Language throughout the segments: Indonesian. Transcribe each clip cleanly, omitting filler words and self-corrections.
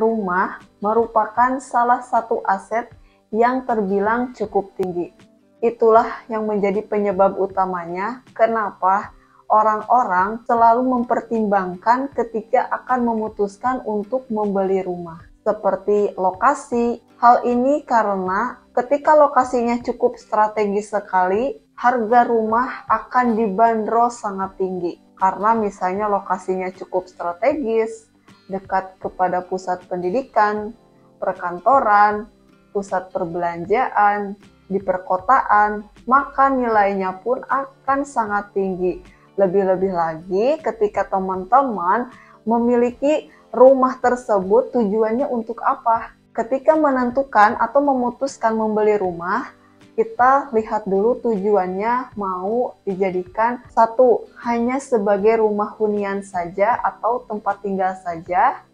rumah merupakan salah satu aset yang terbilang cukup tinggi. Itulah yang menjadi penyebab utamanya kenapa orang-orang selalu mempertimbangkan ketika akan memutuskan untuk membeli rumah. Seperti lokasi, hal ini karena ketika lokasinya cukup strategis sekali, harga rumah akan dibanderol sangat tinggi. Karena misalnya lokasinya cukup strategis, dekat kepada pusat pendidikan, perkantoran, pusat perbelanjaan, di perkotaan, maka nilainya pun akan sangat tinggi. Lebih-lebih lagi ketika teman-teman memiliki rumah tersebut, tujuannya untuk apa? Ketika menentukan atau memutuskan membeli rumah, kita lihat dulu tujuannya mau dijadikan satu, hanya sebagai rumah hunian saja atau tempat tinggal saja.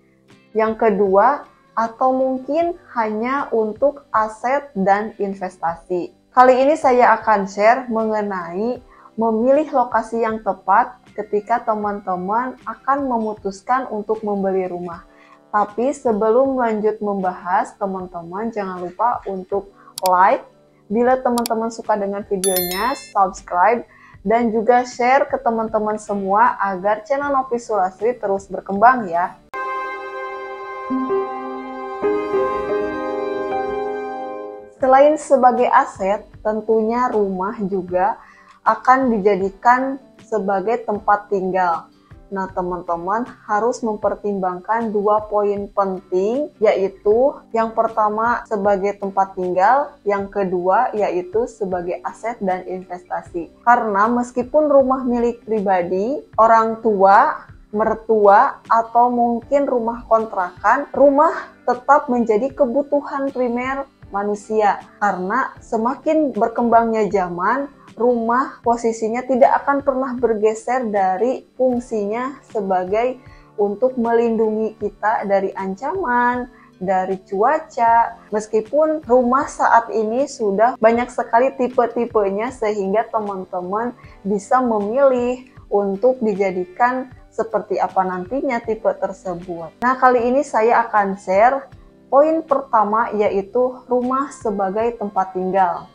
Yang kedua, atau mungkin hanya untuk aset dan investasi. Kali ini saya akan share mengenai memilih lokasi yang tepat ketika teman-teman akan memutuskan untuk membeli rumah. Tapi sebelum lanjut membahas, teman-teman jangan lupa untuk like. Bila teman-teman suka dengan videonya, subscribe, dan juga share ke teman-teman semua agar channel Novi Sulastri terus berkembang ya. Selain sebagai aset, tentunya rumah juga akan dijadikan sebagai tempat tinggal. Nah, teman-teman harus mempertimbangkan dua poin penting, yaitu yang pertama sebagai tempat tinggal, yang kedua yaitu sebagai aset dan investasi. Karena meskipun rumah milik pribadi, orang tua, mertua, atau mungkin rumah kontrakan, rumah tetap menjadi kebutuhan primer manusia. Karena semakin berkembangnya zaman, rumah posisinya tidak akan pernah bergeser dari fungsinya sebagai untuk melindungi kita dari ancaman, dari cuaca. Meskipun rumah saat ini sudah banyak sekali tipe-tipenya sehingga teman-teman bisa memilih untuk dijadikan seperti apa nantinya tipe tersebut. Nah, kali ini saya akan share poin pertama, yaitu rumah sebagai tempat tinggal.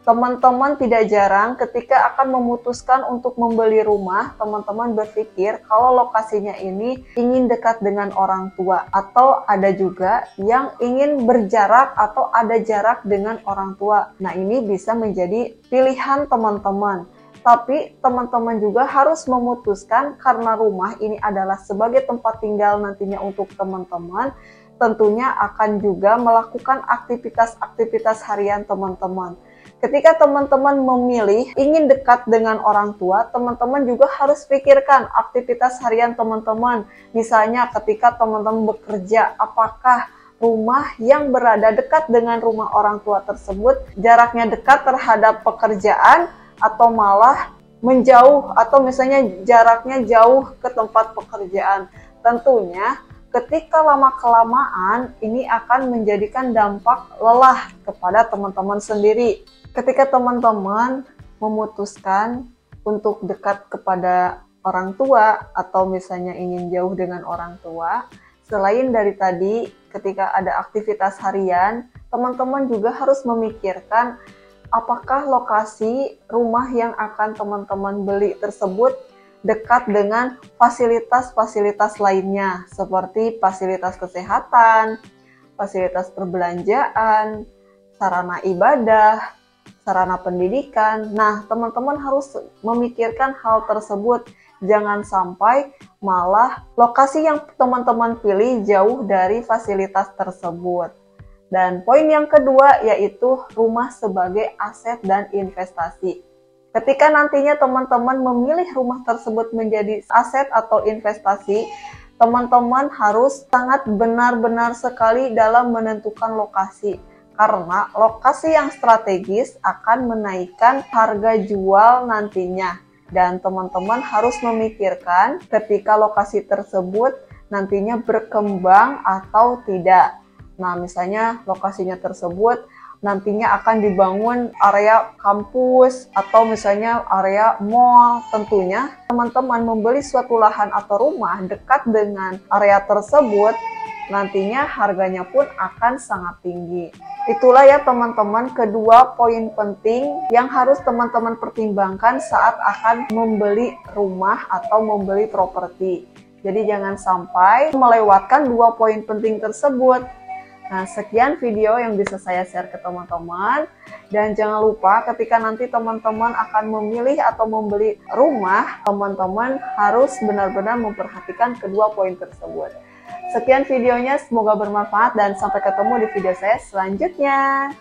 Teman-teman tidak jarang ketika akan memutuskan untuk membeli rumah, teman-teman berpikir kalau lokasinya ini ingin dekat dengan orang tua, atau ada juga yang ingin berjarak atau ada jarak dengan orang tua. Nah, ini bisa menjadi pilihan teman-teman. Tapi teman-teman juga harus memutuskan karena rumah ini adalah sebagai tempat tinggal nantinya untuk teman-teman, tentunya akan juga melakukan aktivitas-aktivitas harian teman-teman. Ketika teman-teman memilih ingin dekat dengan orang tua, teman-teman juga harus pikirkan aktivitas harian teman-teman. Misalnya ketika teman-teman bekerja, apakah rumah yang berada dekat dengan rumah orang tua tersebut jaraknya dekat terhadap pekerjaan atau malah menjauh, atau misalnya jaraknya jauh ke tempat pekerjaan. Tentunya ketika lama-kelamaan ini akan menjadikan dampak lelah kepada teman-teman sendiri. Ketika teman-teman memutuskan untuk dekat kepada orang tua atau misalnya ingin jauh dengan orang tua, selain dari tadi ketika ada aktivitas harian, teman-teman juga harus memikirkan apakah lokasi rumah yang akan teman-teman beli tersebut dekat dengan fasilitas-fasilitas lainnya seperti fasilitas kesehatan, fasilitas perbelanjaan, sarana ibadah, sarana pendidikan. Nah, teman-teman harus memikirkan hal tersebut. Jangan sampai malah lokasi yang teman-teman pilih jauh dari fasilitas tersebut. Dan poin yang kedua yaitu rumah sebagai aset dan investasi. Ketika nantinya teman-teman memilih rumah tersebut menjadi aset atau investasi, teman-teman harus sangat benar-benar sekali dalam menentukan lokasi. Karena lokasi yang strategis akan menaikkan harga jual nantinya. Dan teman-teman harus memikirkan ketika lokasi tersebut nantinya berkembang atau tidak. Nah, misalnya lokasinya tersebut nantinya akan dibangun area kampus atau misalnya area mall. Tentunya teman-teman membeli suatu lahan atau rumah dekat dengan area tersebut, nantinya harganya pun akan sangat tinggi. Itulah ya teman-teman kedua poin penting yang harus teman-teman pertimbangkan saat akan membeli rumah atau membeli properti. Jadi jangan sampai melewatkan dua poin penting tersebut. Nah, sekian video yang bisa saya share ke teman-teman. Dan jangan lupa ketika nanti teman-teman akan memilih atau membeli rumah, teman-teman harus benar-benar memperhatikan kedua poin tersebut. Sekian videonya, semoga bermanfaat dan sampai ketemu di video saya selanjutnya.